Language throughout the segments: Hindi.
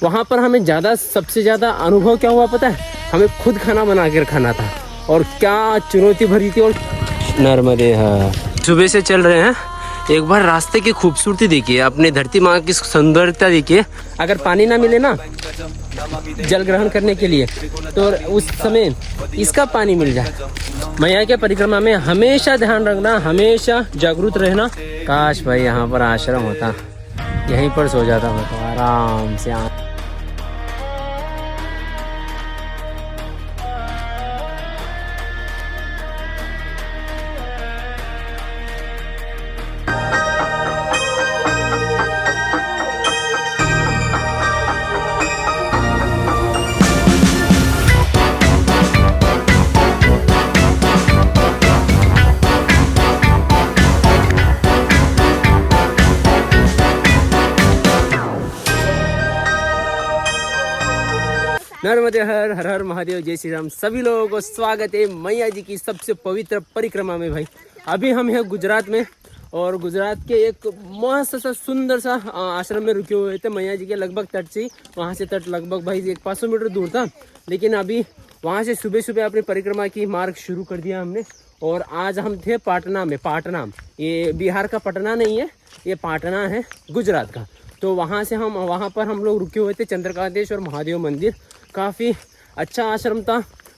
वहाँ पर हमें सबसे ज़्यादा अनुभव क्या हुआ पता है, हमें खुद खाना बना कर खाना था और क्या चुनौती भरी थी। और नर्मदे हाँ, सुबह से चल रहे हैं। एक बार रास्ते की खूबसूरती देखिए, अपने धरती माँ की सुंदरता देखिए। अगर पानी ना मिले ना जल ग्रहण करने के लिए, तो उस समय इसका पानी मिल जाए। मैया के परिक्रमा में हमेशा ध्यान रखना, हमेशा जागरूक रहना। काश भाई यहाँ पर आश्रम होता, यहीं पर सो जाता मैं तो आराम से। नर्मदे हर हर हर महादेव, जय श्री राम। सभी लोगों को स्वागत है मैया जी की सबसे पवित्र परिक्रमा में। भाई अभी हम हैं गुजरात में, और गुजरात के एक मस्त सा सुंदर सा आश्रम में रुके हुए थे मैया जी के लगभग तट से। वहाँ से तट लगभग भाई 500 मीटर दूर था, लेकिन अभी वहाँ से सुबह सुबह अपनी परिक्रमा की मार्ग शुरू कर दिया हमने। और आज हम थे पाटना में। पाटना ये बिहार का पटना नहीं है, ये पाटना है गुजरात का। तो वहाँ पर हम लोग रुके हुए थे। चंद्रकांतेश्वर महादेव मंदिर काफ़ी अच्छा आश्रम था।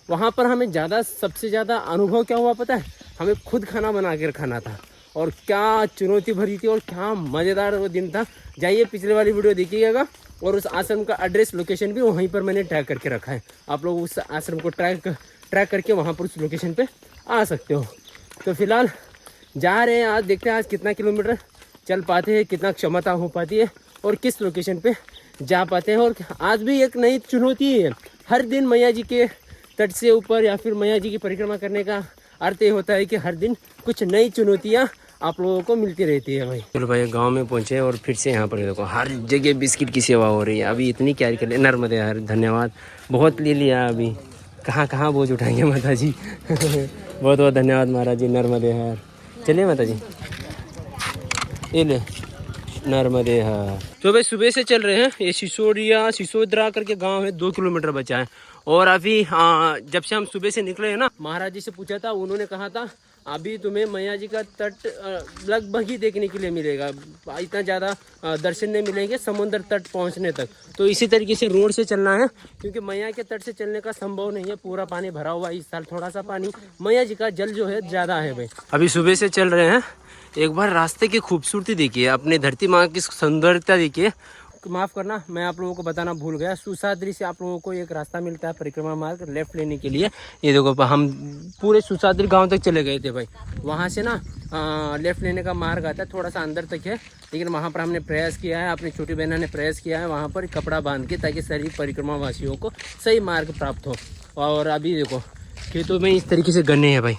वहाँ पर हमें सबसे ज़्यादा अनुभव क्या हुआ पता है, हमें खुद खाना बना कर खाना था और क्या चुनौती भरी थी और क्या मज़ेदार वो दिन था। जाइए पिछले वाली वीडियो देखिएगा, और उस आश्रम का एड्रेस लोकेशन भी वहीं पर मैंने टैग करके रखा है। आप लोग उस आश्रम को ट्रैक करके वहाँ पर उस लोकेशन पर आ सकते हो। तो फिलहाल जा रहे हैं, आज देखते हैं आज कितना किलोमीटर चल पाते हैं, कितना क्षमता हो पाती है और किस लोकेशन पे जा पाते हैं। और आज भी एक नई चुनौती है। हर दिन मैया जी के तट से ऊपर या फिर मैया जी की परिक्रमा करने का अर्थ ये होता है कि हर दिन कुछ नई चुनौतियाँ आप लोगों को मिलती रहती है। भाई चलो भाई गांव में पहुंचे और फिर से यहाँ पर देखो हर जगह बिस्किट की सेवा हो रही है। अभी इतनी क्या कर ले। नर्मदे यार धन्यवाद, बहुत ले लिया। अभी कहाँ बोझ उठाएंगे माता जी। बहुत बहुत धन्यवाद महाराज जी। नर्मदे यार, चलिए माता जी ये ले नर्मदे हाँ। तो भाई सुबह से चल रहे हैं। ये सिसोदिया करके गांव है, 2 किलोमीटर बचा है। और अभी जब से हम सुबह से निकले हैं ना, महाराज जी से पूछा था, उन्होंने कहा था अभी तुम्हें मैया जी का तट लगभग ही देखने के लिए मिलेगा, इतना ज़्यादा दर्शन नहीं मिलेंगे समुद्र तट पहुंचने तक। तो इसी तरीके से रोड से चलना है, क्योंकि मैया के तट से चलने का संभव नहीं है, पूरा पानी भरा हुआ है। इस साल थोड़ा सा पानी, मैया जी का जल जो है ज़्यादा है। भाई अभी सुबह से चल रहे हैं। एक बार रास्ते की खूबसूरती देखिए, अपने धरती माँ की सुंदरता देखिए। माफ़ करना, मैं आप लोगों को बताना भूल गया। सुसाद्री से आप लोगों को एक रास्ता मिलता है परिक्रमा मार्ग लेफ्ट लेने के लिए। ये देखो हम पूरे सुसाद्री गांव तक चले गए थे भाई। वहाँ से ना लेफ्ट लेने का मार्ग आता है, थोड़ा सा अंदर तक है, लेकिन वहाँ पर हमने प्रयास किया है, अपनी छोटी बहना ने प्रयास किया है वहाँ पर कपड़ा बांध के, ताकि सभी परिक्रमा वासियों को सही मार्ग प्राप्त हो। और अभी देखो खेतों में इस तरीके से गन्ने हैं भाई,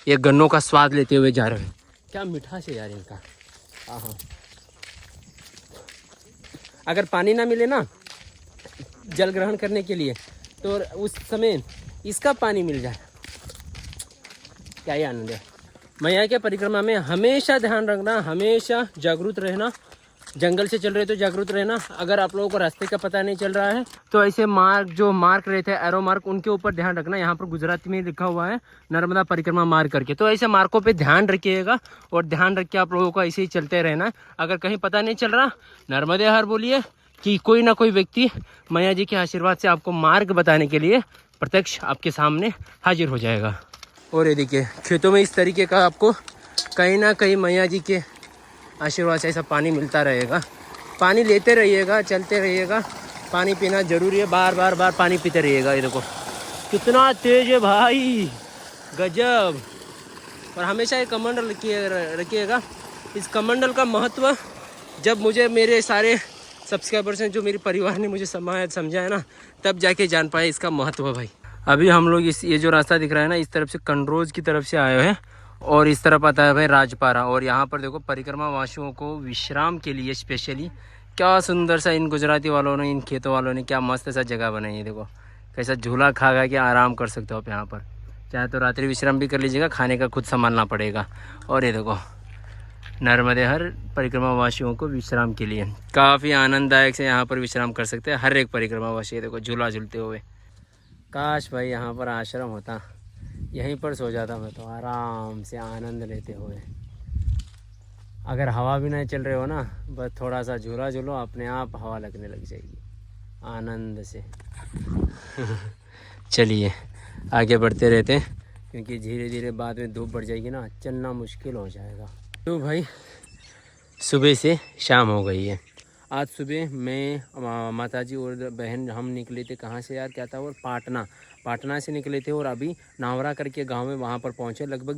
ये गन्नों का स्वाद लेते हुए जा रहे हैं। क्या मिठास है यार इनका। हाँ, अगर पानी ना मिले ना जल ग्रहण करने के लिए, तो उस समय इसका पानी मिल जाए, क्या ही आनंद है। मैया के परिक्रमा में हमेशा ध्यान रखना, हमेशा जागरूक रहना। जंगल से चल रहे तो जागरूक रहना। अगर आप लोगों को रास्ते का पता नहीं चल रहा है, तो ऐसे मार्क रहते हैं, एरो मार्क, उनके ऊपर ध्यान रखना। यहाँ पर गुजराती में लिखा हुआ है नर्मदा परिक्रमा मार्ग करके, तो ऐसे मार्कों पे ध्यान रखिएगा और ध्यान रख के आप लोगों को ऐसे ही चलते रहना है। अगर कहीं पता नहीं चल रहा, नर्मदे हर बोलिए कि कोई ना कोई व्यक्ति मैया जी के आशीर्वाद से आपको मार्ग बताने के लिए प्रत्यक्ष आपके सामने हाजिर हो जाएगा। और ये देखिए खेतों में इस तरीके का आपको कहीं ना कहीं मैया जी के आशीर्वाद से ऐसा पानी मिलता रहेगा। पानी लेते रहिएगा, चलते रहिएगा, पानी पीना जरूरी है, बार बार पानी पीते रहिएगा। ये देखो कितना तेज है भाई, गजब। और हमेशा ये कमंडल रखिएगा। इस कमंडल का महत्व जब मुझे मेरे सारे सब्सक्राइबर्स हैं, जो मेरे परिवार ने मुझे समझाया ना, तब जाके जान पाए इसका महत्व भाई। अभी हम लोग ये जो रास्ता दिख रहा है ना, इस तरफ से कंड्रोज की तरफ से आए हैं और इस तरफ आता है भाई राजपारा। और यहाँ पर देखो परिक्रमा वासियों को विश्राम के लिए स्पेशली क्या सुंदर सा इन गुजराती वालों ने, इन खेतों वालों ने क्या मस्त सा जगह बनाई है। देखो कैसा झूला खा के आराम कर सकते हो आप यहाँ पर। चाहे तो रात्रि विश्राम भी कर लीजिएगा, खाने का खुद संभालना पड़ेगा। और ये देखो नर्मदे हर परिक्रमा वासियों को विश्राम के लिए काफ़ी आनंददायक से यहाँ पर विश्राम कर सकते हैं हर एक परिक्रमा वासी। देखो झूला झूलते हुए। काश भाई यहाँ पर आश्रम होता, यहीं पर सो जाता मैं तो आराम से आनंद लेते हुए। अगर हवा भी नहीं चल रही हो ना, बस थोड़ा सा झूला झूलो, अपने आप हवा लगने लग जाएगी आनंद से। चलिए आगे बढ़ते रहते हैं, क्योंकि धीरे धीरे बाद में धूप बढ़ जाएगी ना, चलना मुश्किल हो जाएगा। तो भाई सुबह से शाम हो गई है। आज सुबह मैं माताजी और बहन हम निकले थे, कहाँ से यार, क्या था वो, पाटना से निकले थे और अभी नावरा करके गांव में वहाँ पर पहुँचे। लगभग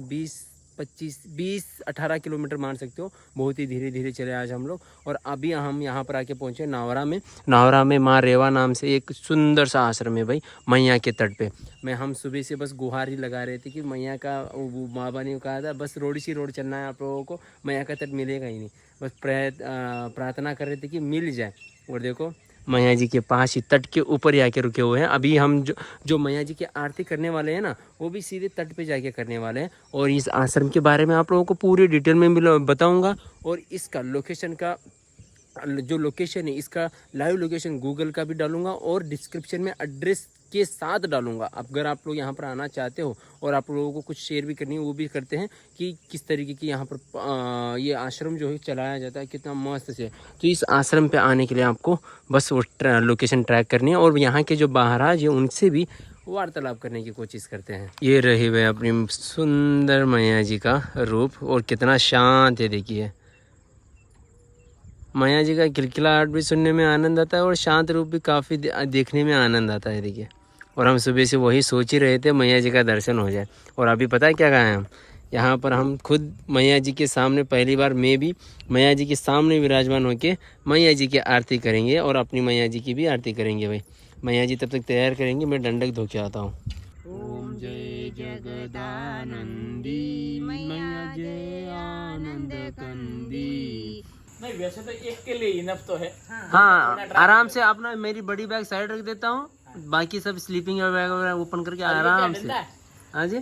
20-18 किलोमीटर मान सकते हो। बहुत ही धीरे धीरे चले आज हम लोग। और अभी हम यहाँ पर आके पहुँचे नावरा में माँ रेवा नाम से एक सुंदर सा आश्रम है भाई, मैया के तट पे। हम सुबह से बस गुहार ही लगा रहे थे कि मैया का, वो माँ बानी ने कहा था बस रोड चलना है आप लोगों को, मैया का तट मिलेगा ही नहीं। बस प्रार्थना कर रहे थे कि मिल जाए। और देखो मैया जी के पास ही तट के ऊपर ही आके रुके हुए हैं। अभी हम जो मैया जी की आरती करने वाले हैं ना, वो भी सीधे तट पे जाके करने वाले हैं। और इस आश्रम के बारे में आप लोगों को पूरी डिटेल में बताऊंगा। और इसका लोकेशन का जो लोकेशन है, इसका लाइव लोकेशन गूगल का भी डालूंगा और डिस्क्रिप्शन में एड्रेस के साथ डालूंगा। अगर आप लोग यहाँ पर आना चाहते हो और आप लोगों को कुछ शेयर भी करनी है, वो भी करते हैं कि किस तरीके की यहाँ पर ये आश्रम जो है चलाया जाता है, कितना मस्त से। तो इस आश्रम पे आने के लिए आपको बस वो लोकेशन ट्रैक करनी है और यहाँ के जो महाराज हैं उनसे भी वार्तालाप करने की कोशिश करते हैं। ये रही हुए अपनी सुंदर मैया जी का रूप, और कितना शांत है। देखिए मैया जी का किलकिलाहट भी सुनने में आनंद आता है और शांत रूप भी काफ़ी देखने में आनंद आता है। देखिए, और हम सुबह से वही सोच ही रहे थे मैया जी का दर्शन हो जाए। और अभी पता है क्या कहा है, हम यहाँ पर हम खुद मैया जी के सामने पहली बार मैं भी मैया जी के सामने विराजमान होकर मैया जी की आरती करेंगे और अपनी मैया जी की भी आरती करेंगे भाई। मैया जी तब तक तैयार करेंगे, मैं डंडक धो के आता हूँ। ओम जय जगदानंदी मैया जय आनंद कंदी। नहीं, वैसे तो एक के लिए इनफ तो है। हाँ आराम से अपना मेरी बड़ी बैग साइड रख देता हूँ, बाकी सब स्लीपिंग बैग वगैरह ओपन करके आराम से। हाँ जी,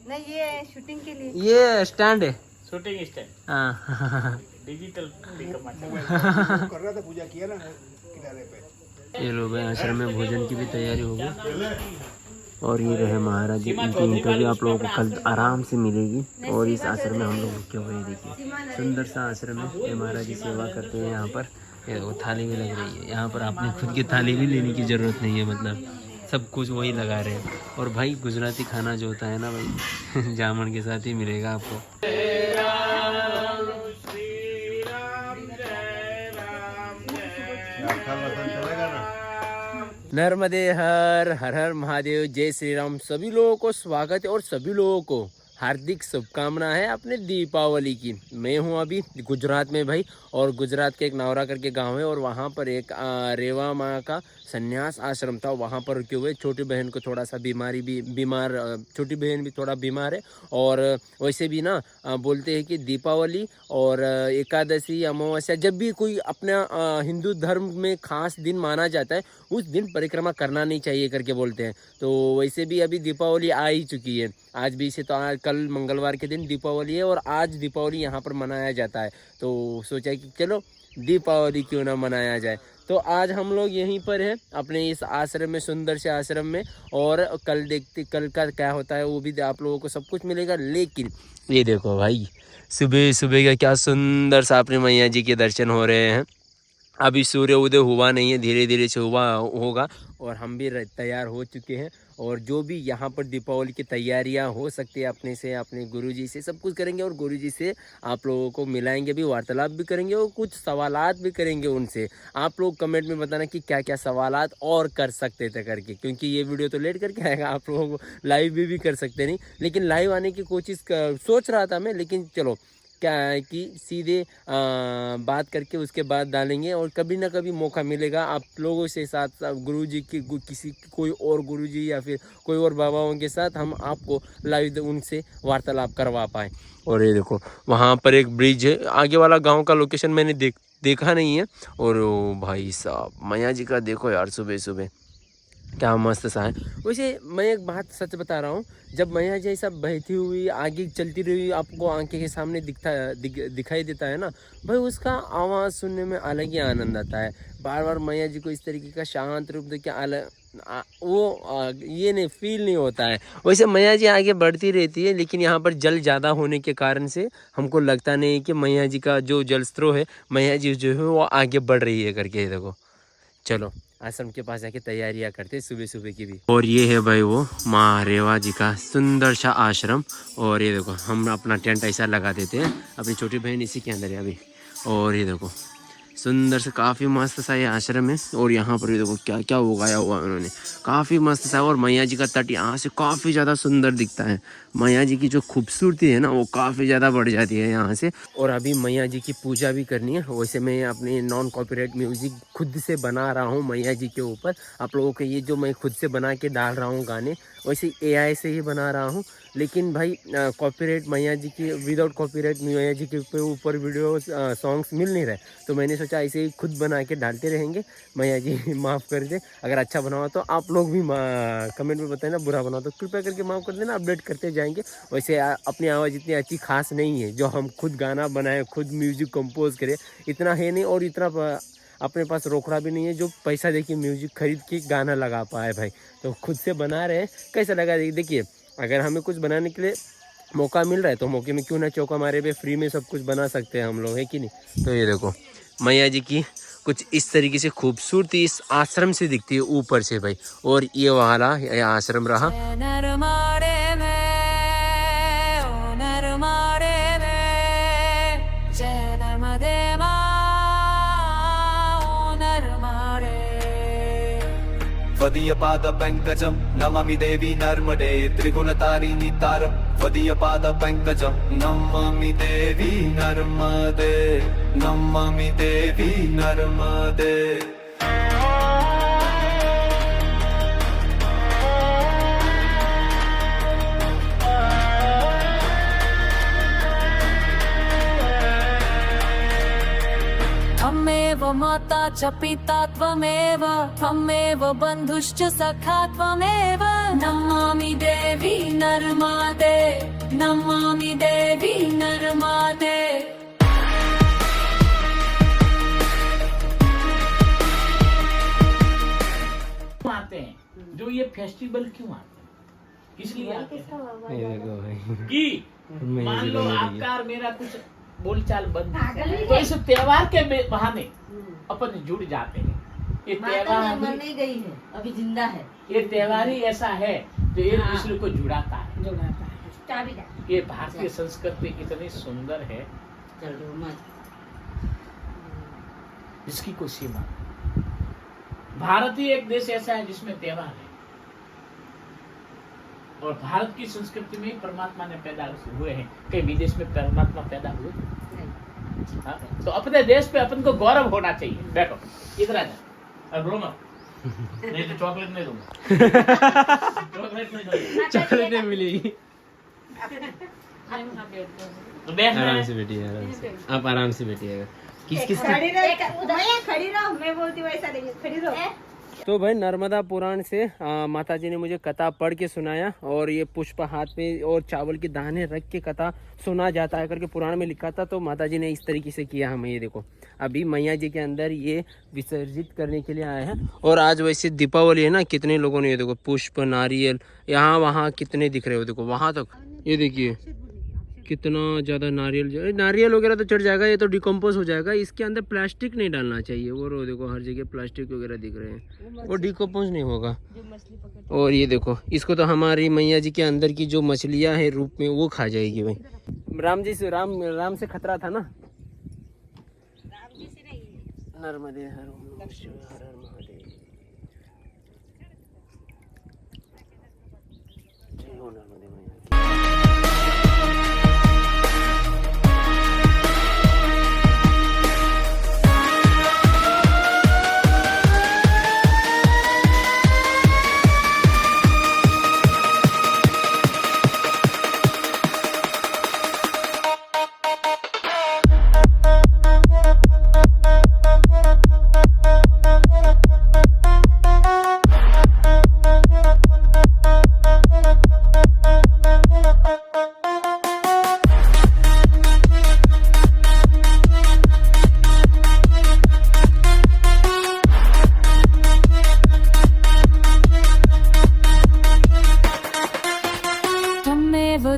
नहीं ये शूटिंग के लिए, ये स्टैंड है, शूटिंग स्टैंड। हाँ डिजिटल कर रहा था, पूजा किया ना किनारे पे। ये लोग आश्रम में भोजन की भी तैयारी होगी। और ये रहे महाराज जी, इनकी इंटरव्यू आप लोगों को कल आराम से मिलेगी। और इस आश्रम में हम लोग रुके हुए हैं। देखिए सुंदर सा आश्रम है, ये महाराज जी सेवा करते हैं यहाँ पर। ये वो थाली भी लग रही है यहाँ पर, आपने खुद की थाली भी लेने की ज़रूरत नहीं है, मतलब सब कुछ वही लगा रहे हैं। और भाई गुजराती खाना जो होता है ना भाई जामुन के साथ ही मिलेगा आपको। नर्मदे हर हर महादेव, जय श्री राम। सभी लोगों को स्वागत है और सभी लोगों को हार्दिक शुभकामना है अपने दीपावली की। मैं हूं अभी गुजरात में भाई, और गुजरात के एक नावरा करके गांव है और वहां पर एक रेवा माँ का संन्यास आश्रम था, वहां पर रुके हुए। छोटी बहन को थोड़ा सा छोटी बहन भी थोड़ा बीमार है। और वैसे भी ना बोलते हैं कि दीपावली और एकादशी अमावस्या, जब भी कोई अपना हिंदू धर्म में खास दिन माना जाता है, उस दिन परिक्रमा करना नहीं चाहिए करके बोलते हैं। तो वैसे भी अभी दीपावली आ ही चुकी है, आज भी से तो कल मंगलवार के दिन दीपावली है और आज दीपावली यहाँ पर मनाया जाता है। तो सोचा कि चलो दीपावली क्यों ना मनाया जाए। तो आज हम लोग यहीं पर हैं अपने इस आश्रम में, सुंदर से आश्रम में। और कल देखते कल का क्या होता है वो भी आप लोगों को सब कुछ मिलेगा। लेकिन ये देखो भाई, सुबह सुबह का क्या सुंदर सा अपने मैया जी के दर्शन हो रहे हैं। अभी सूर्य उदय हुआ नहीं है, धीरे धीरे से होगा। और हम भी तैयार हो चुके हैं। और जो भी यहाँ पर दीपावली की तैयारियाँ हो सकती है अपने से, अपने गुरुजी से सब कुछ करेंगे। और गुरुजी से आप लोगों को मिलाएंगे भी, वार्तालाप भी करेंगे और कुछ सवालात भी करेंगे उनसे। आप लोग कमेंट में बताना कि क्या क्या सवालात और कर सकते थे करके, क्योंकि ये वीडियो तो लेट करके आएगा। आप लोगों को लाइव भी कर सकते नहीं, लेकिन लाइव आने की कोशिश सोच रहा था मैं। लेकिन चलो क्या है कि सीधे बात करके उसके बाद डालेंगे। और कभी ना कभी मौका मिलेगा आप लोगों से साथ गुरुजी की कोई और गुरुजी या फिर कोई और बाबाओं के साथ हम आपको लाइव उनसे वार्तालाप करवा पाए। और ये देखो वहाँ पर एक ब्रिज है, आगे वाला गांव का लोकेशन मैंने देखा नहीं है। और भाई साहब मैया जी का देखो यार, सुबह सुबह क्या मस्त सा है। वैसे मैं एक बात सच बता रहा हूँ, जब मैया जैसा बहती हुई आगे चलती रही आपको आंखें के सामने दिखाई देता है ना भाई, उसका आवाज़ सुनने में अलग ही आनंद आता है। बार बार मैया जी को इस तरीके का शांत रूप देख के ये नहीं फील नहीं होता है। वैसे मैया जी आगे बढ़ती रहती है, लेकिन यहाँ पर जल ज़्यादा होने के कारण से हमको लगता नहीं कि मैया जी का जो जल स्रोत है, मैया जी जो है वो आगे बढ़ रही है करके। देखो चलो आश्रम के पास जाके तैयारियां करते सुबह सुबह की भी। और ये है भाई वो माँ रेवा जी का सुंदर सा आश्रम। और ये देखो हम अपना टेंट ऐसा लगा देते हैं, अपनी छोटी बहन इसी के अंदर है अभी। और ये देखो सुंदर से काफ़ी मस्त सा ये आश्रम है। और यहाँ पर ये देखो क्या क्या उगाया हुआ है उन्होंने, काफ़ी मस्त सा। और मैया जी का तट यहाँ से काफ़ी ज़्यादा सुंदर दिखता है। मैया जी की जो खूबसूरती है ना वो काफ़ी ज़्यादा बढ़ जाती है यहाँ से। और अभी मैया जी की पूजा भी करनी है। वैसे मैं अपनी नॉन कॉपीराइट म्यूज़िक खुद से बना रहा हूँ मैया जी के ऊपर। आप लोगों के ये जो मैं खुद से बना के डाल रहा हूँ गाने, वैसे AI से ही बना रहा हूँ। लेकिन भाई कॉपीराइट मैया जी की, विदाउट कॉपीराइट मैया जी के ऊपर वीडियो सॉन्ग्स मिल नहीं रहे, तो मैंने सोचा ऐसे ही खुद बना के डालते रहेंगे। मैया जी माफ़ कर दे, अगर अच्छा बनाओ तो आप लोग भी कमेंट में बताएं ना, बुरा बनाओ तो कृपया करके माफ़ कर देना, अपडेट करते जाएंगे। वैसे अपनी आवाज़ इतनी अच्छी खास नहीं है जो हम खुद गाना बनाए, खुद म्यूज़िक कंपोज करें, इतना है नहीं। और इतना अपने पास रोकड़ा भी नहीं है जो पैसा देके म्यूज़िक खरीद के गाना लगा पाए भाई। तो खुद से बना रहे हैं, कैसा लगा देखिए। अगर हमें कुछ बनाने के लिए मौका मिल रहा है तो मौके में क्यों ना चौका मारे पे फ्री में सब कुछ बना सकते हैं हम लोग, है कि नहीं। तो ये देखो मैया जी की कुछ इस तरीके से खूबसूरती इस आश्रम से दिखती है ऊपर से भाई। और ये वाला ये आश्रम रहा। वदीयपाद पंकजं नमामि देवी नर्मदे त्रिगुणतारिणी तारं वदीयपाद पंकजं नमामि देवी नर्मदे नमामि देवी नर्मदे। त्वमेव माता च पिता त्वमेव त्वमेव बन्धुश्च सखा त्वमेव नमामि देवी नर्मदे नमामि देवी नर्मदे। आते हैं जो ये फेस्टिवल क्यों आते हैं, इसलिए आते हैं ये देखो भाई कि मान लो मैया जी आपका और मेरा कुछ बोलचाल बंद है, तो इस त्योहार के बहाने अपन जुड़ जाते हैं। ये त्योहार मर नहीं गई है, अभी जिंदा है। ये त्योहार ही ऐसा है जो एक दूसरे को जुड़ाता है। ये भारतीय संस्कृति इतनी सुंदर है जिसकी कोई सीमा नहीं। भारत ही एक देश ऐसा है जिसमें त्योहार है। और भारत की संस्कृति में परमात्मा ने पैदा हुए हैं। कई विदेश में परमात्मा पैदा हुए हाँ? तो अपने देश पे अपन को गौरव होना चाहिए। बैठो इधर आ जा, अब रो मत, नहीं तो चॉकलेट नहीं दूंगा। चॉकलेट नहीं दूंगा, चॉकलेट नहीं मिलेगी। तो बैठ आराम से बैठिए, आराम से आप आराम से बैठिएगा। किस किस खड़ी रहो, मैं बोलती हूँ वैसा नहीं, खड़ी रहो। तो भाई नर्मदा पुराण से माता जी ने मुझे कथा पढ़ के सुनाया। और ये पुष्प हाथ में और चावल के दाने रख के कथा सुना जाता है करके पुराण में लिखा था। तो माता जी ने इस तरीके से किया। हमें ये देखो अभी मैया जी के अंदर ये विसर्जित करने के लिए आए हैं। और आज वैसे दीपावली है ना, कितने लोगों ने ये देखो पुष्प नारियल यहाँ वहाँ कितने दिख रहे हो, देखो वहाँ तक ये देखिए कितना ज़्यादा नारियल वगैरह तो चढ़ जाएगा, ये तो डिकम्पोज हो जाएगा। इसके अंदर प्लास्टिक नहीं डालना चाहिए। वो देखो हर जगह प्लास्टिक वगैरह दिख रहे हैं, वो डिकम्पोज नहीं होगा। और ये देखो इसको तो हमारी मैया जी के अंदर की जो मछलियाँ हैं रूप में वो खा जाएगी भाई। राम जी से राम से खतरा था ना। नर्मदे हर हर महादेव, जय हो नर्मदे मैया।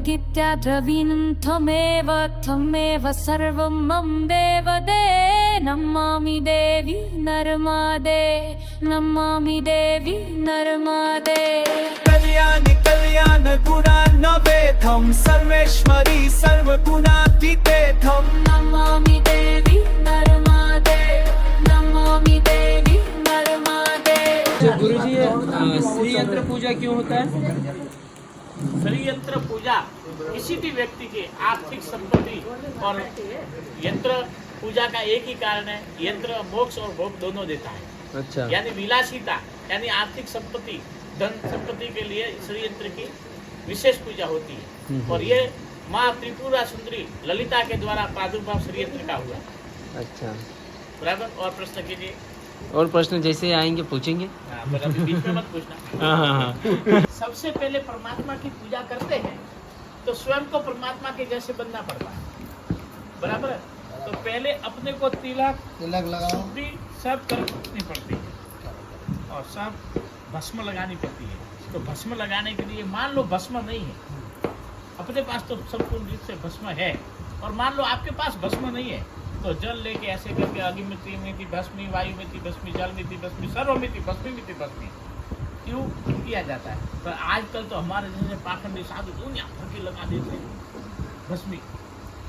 गीत्या द्रवीणं त्वमेव त्वमेव सर्वं मम देवदे नमामि देवी नर्मदे नमामि देवी नर्मदे कल्याणि कल्याण गुणान्नवेथं सर्वेश्वरी सर्वगुणातीतेथं नमामि देवी नर्मदे नमामि देवी नर्मदे। गुरुजी श्री यंत्र पूजा क्यों होता है? श्री यंत्र पूजा किसी भी व्यक्ति के आर्थिक संपत्ति और यंत्र पूजा का एक ही कारण है, यंत्र मोक्ष और भोग दोनों देता है। अच्छा। यानी विलासिता यानी आर्थिक संपत्ति धन संपत्ति के लिए श्री यंत्र की विशेष पूजा होती है। और ये माँ त्रिपुरा सुंदरी ललिता के द्वारा प्रादुर्भाव श्री यंत्र का हुआ। अच्छा, बराबर। और प्रश्न कीजिए। और प्रश्न जैसे आएंगे पूछेंगे। हाँ, पर अभी बीच में मत पूछना। हाँ। सबसे पहले परमात्मा की पूजा करते हैं तो स्वयं को परमात्मा के जैसे बनना पड़ता है, बराबर है। तो पहले अपने को तिलक लगाओ, शुद्धि सब करनी पड़ती है और सब भस्म लगानी पड़ती है। तो भस्म लगाने के लिए मान लो भस्म नहीं है, अपने पास तो संपूर्ण रूप से भस्म है, और मान लो आपके पास भस्म नहीं है तो जल लेके ऐसे करके अग्निमिति में थी भस्मी, वायु में थी भस्मी, जल में थी भस्मी, सर्व में थी भस्मी में थी भस्मी, क्यों किया जाता है। पर आजकल तो हमारे जैसे पाखंडी साधु दुनिया भर के लगा देते हैं भस्मी,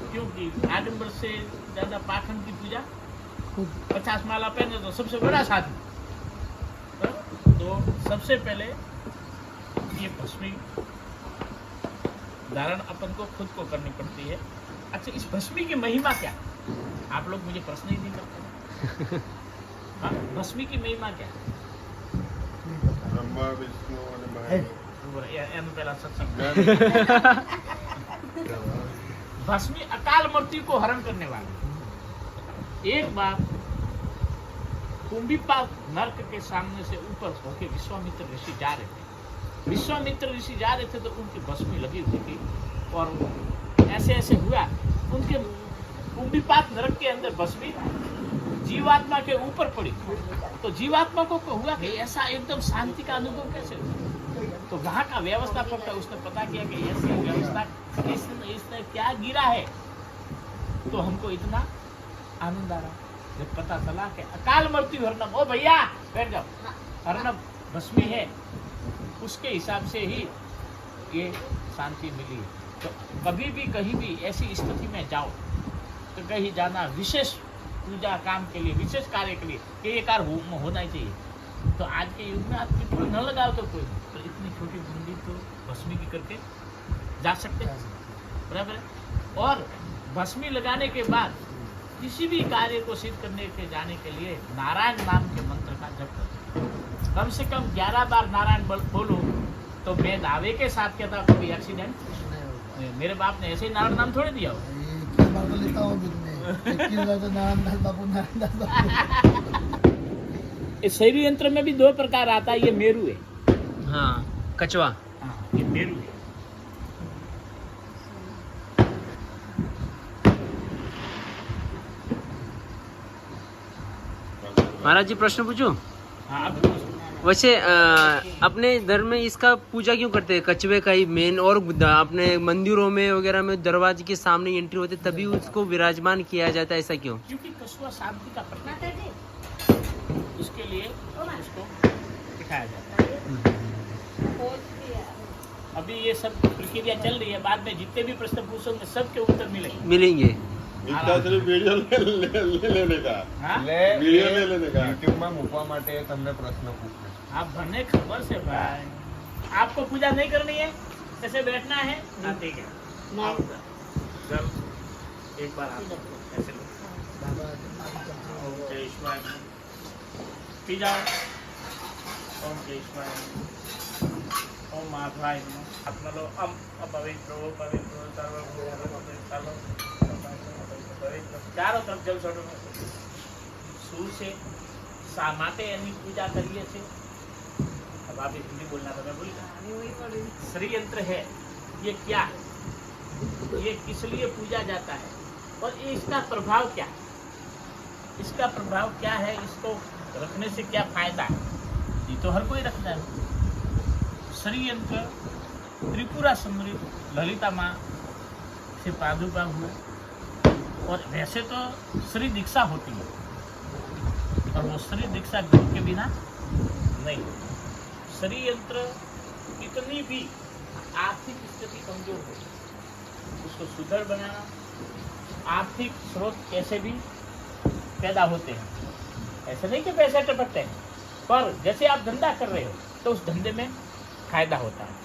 क्योंकि आडम्बर से ज्यादा पाखंड की पूजा 50 माला पहने तो सबसे बड़ा साधु। तो सबसे पहले ये भस्मी धारण अपन को खुद को करनी पड़ती है। अच्छा, इस भस्मी की महिमा क्या? आप लोग मुझे प्रश्न ही नहीं करते। हाँ, भस्मी की महिमा क्या? ब्रह्मा विष्णु અને મહેશ એનું પહેલા સત્સંગ। भस्मी अकाल मृत्यु को हरण करने वाला। एक बार कुंभीपाक नर्क के सामने से ऊपर होके विश्वामित्र ऋषि जा रहे थे। विश्वामित्र ऋषि जा रहे थे तो उनकी भस्मी लगी हुई थी और ऐसे ऐसे हुआ उनके कुंभीपाक नरक के अंदर भस्मी जीवात्मा के ऊपर पड़ी। तो जीवात्मा को हुआ कि ऐसा एकदम शांति का अनुभव कैसे हुआ। तो वहाँ का व्यवस्थापक था, उसने पता किया कि ऐसी व्यवस्था इसने क्या गिरा है, तो हमको इतना आनंद आ रहा। जब पता चला कि अकाल मृत्यु हरणम, ओ भैया बैठ जाओ, हरणम भस्मी है, उसके हिसाब से ही ये शांति मिली। तो कभी भी कहीं भी ऐसी स्थिति में जाओ तो कहीं जाना विशेष पूजा काम के लिए, विशेष कार्य के लिए कि ये कार्य होना ही चाहिए। तो आज के युग में आप पिट्रोल न लगाओ तो कोई, तो इतनी छोटी बूंदी तो भस्मी की करके जा सकते हैं, बराबर है। और भस्मी लगाने के बाद किसी भी कार्य को सिद्ध करने के जाने के लिए नारायण नाम के मंत्र का जप करो। कम से कम 11 बार नारायण बोलो। तो मैं दावे के साथ कहता हूँ कोई एक्सीडेंट मेरे बाप ने ऐसे ही नारायण नाम थोड़े दिया हो। इस शैवी यंत्र में भी 2 प्रकार आता है, ये मेरू है। हाँ, कचवा। हाँ, ये मेरू है। महाराज जी प्रश्न पूछूं? हाँ, अब पूछो। वैसे अपने धर्म में इसका पूजा क्यों करते हैं? कछुए का ही मेन, और अपने मंदिरों में वगैरह में दरवाजे के सामने एंट्री होते तभी उसको विराजमान किया जाता है, ऐसा क्यों? क्योंकि कछुआ शांति का प्रतीक है, उसके लिए उसको बिठाया जाता है। अभी ये सब प्रक्रिया चल रही है, बाद में जितने भी प्रश्न पूछोगे सबके उत्तर मिलेंगे। इतना सिर्फ वीडियो ले लेने का, हाँ? वीडियो ले लेने का। YouTube માં મૂકવા માટે તમને પ્રશ્ન પૂછે। आप भरने खबर से भाई, आपको पूजा नहीं करनी है, कैसे बैठना है? हाँ, ठीक है। आप जब एक बार आप ऐसे लो, ओम जय शिवाय, पी जाओ, ओम जय शिवाय, ओम माधवाय नमः। अपना लो, अपवित्रो पवित्रो सर्वभूत चारों तरफ जल छोड़ो। सूर से सामाते यानी पूजा करिए से। अब आप हिंदी बोलना तो मैं भूल गया। श्री यंत्र है, ये क्या है, ये किस लिए पूजा जाता है और ये इसका प्रभाव क्या है, इसका प्रभाव क्या है, इसको रखने से क्या फायदा है, ये तो हर कोई रखता है। श्री यंत्र त्रिपुरा सुंदरी ललिता माँ से प्रादुर्भाव हुए। और वैसे तो श्री दीक्षा होती है और वो श्री दीक्षा गुरु के बिना नहीं होती। श्री यंत्र कितनी भी आर्थिक स्थिति कमजोर हो उसको सुदृढ़ बनाना, आर्थिक स्रोत कैसे भी पैदा होते हैं, ऐसे नहीं कि पैसे टपकते हैं, पर जैसे आप धंधा कर रहे हो तो उस धंधे में फायदा होता है।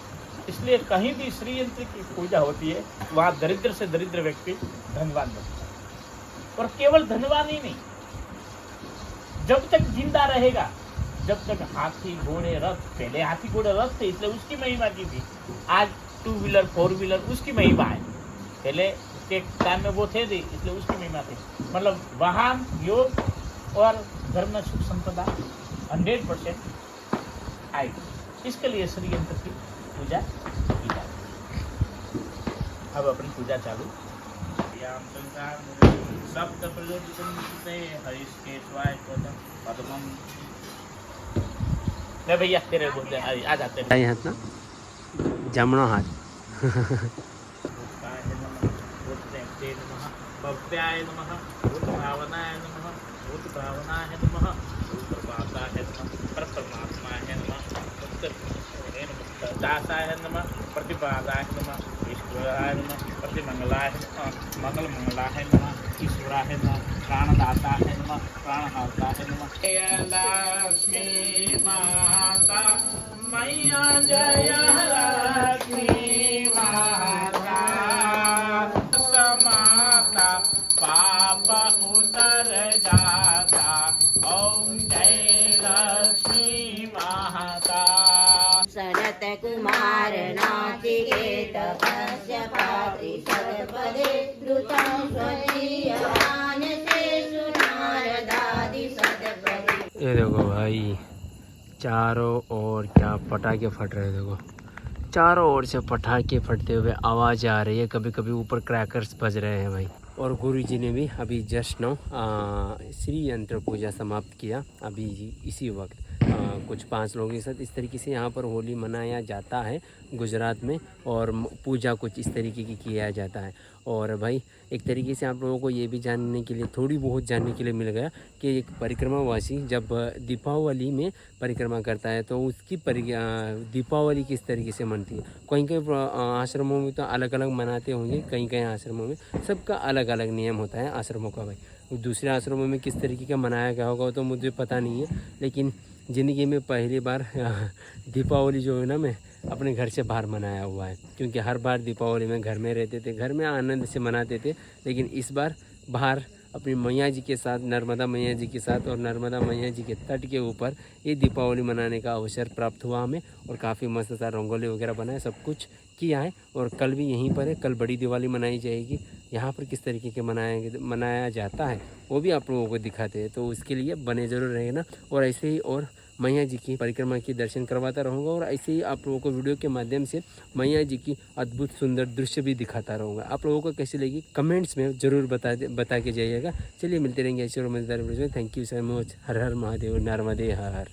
इसलिए कहीं भी श्री यंत्र की पूजा होती है वहाँ दरिद्र से दरिद्र व्यक्ति धनवान बनता है। और केवल धनवान ही नहीं, जब तक जिंदा रहेगा, जब तक हाथी घोड़े रथ, पहले हाथी घोड़े रथ थे इसलिए उसकी महिमा की थी, आज 2 व्हीलर 4 व्हीलर उसकी महिमा है, पहले के टाइम में वो थे इसलिए उसकी महिमा थी। मतलब वाहन, योग और घर में सुख संपदा 100% आएगी। इसके लिए श्री यंत्र की पूजा की जाती है। अब अपनी पूजा चालू। सप्त प्रयोजन हरिष्केश्वाय पद्मम। ले भैया तेरे बोलते आ जाते हैं। हाथ ना जमणो हाथ। भव्याय नमः, भूतभावनाय नमः, भूतभावनाय नमः, भूतप्रपाताय नमः, परमात्माय नमः, दासाय नमः, प्रतिपादाय नमः, ईश्वराय नमः, प्रतिमंगलाय नमः, मंगलमंगलाय नमः, ईश्वराय नमः, प्राणदाताय नमः, प्राणहर्ताय नमः। जय लक्ष्मी माता मैया, जय लक्ष्मी माता, माता पाप उतर जाता, ओम जय लक्ष्मी माता। शरत कुमार नाचिकेत कश्यपात्रि सत्पदे द्रुतं स्वजीयमान से सुनारदादि सत्पदे। ये देखो भाई चारों ओर क्या पटाखे फट रहे हैं। देखो चारों ओर से पटाखे फटते हुए आवाज़ आ रही है, कभी कभी ऊपर क्रैकर्स बज रहे हैं भाई। और गुरु जी ने भी अभी जस्ट नो श्री यंत्र पूजा समाप्त किया अभी इसी वक्त। कुछ 5 लोगों के साथ इस तरीके से यहाँ पर होली मनाया जाता है गुजरात में, और पूजा कुछ इस तरीके की किया जाता है। और भाई एक तरीके से आप लोगों को ये भी जानने के लिए, थोड़ी बहुत जानने के लिए मिल गया कि एक परिक्रमावासी जब दीपावली में परिक्रमा करता है तो उसकी दीपावली किस तरीके से मनती है। कहीं कहीं आश्रमों में तो अलग अलग मनाते होंगे, कहीं कहीं आश्रमों में सबका अलग अलग नियम होता है आश्रमों का भाई। दूसरे आश्रमों में किस तरीके का मनाया गया होगा तो मुझे पता नहीं है, लेकिन ज़िंदगी में पहली बार दीपावली जो है ना मैं अपने घर से बाहर मनाया हुआ है। क्योंकि हर बार दीपावली में घर में रहते थे, घर में आनंद से मनाते थे, लेकिन इस बार बाहर अपनी मैया जी के साथ, नर्मदा मैया जी के साथ, और नर्मदा मैया जी के तट के ऊपर ये दीपावली मनाने का अवसर प्राप्त हुआ हमें। और काफ़ी मस्त सा रंगोली वगैरह बनाए, सब कुछ किया है। और कल भी यहीं पर है, कल बड़ी दिवाली मनाई जाएगी। यहाँ पर किस तरीके के मनाया जाता है वो भी आप लोगों को दिखाते हैं, तो उसके लिए बने ज़रूर रहेगा। और ऐसे ही और मैया जी की परिक्रमा के दर्शन करवाता रहूँगा, और ऐसे ही आप लोगों को वीडियो के माध्यम से मैया जी की अद्भुत सुंदर दृश्य भी दिखाता रहूँगा। आप लोगों को कैसी लगी कमेंट्स में ज़रूर बता के जाइएगा। चलिए मिलते रहेंगे ऐसे और मज़ेदार वीडियो में। Thank you so much. Her her Mahadev, Narmade her.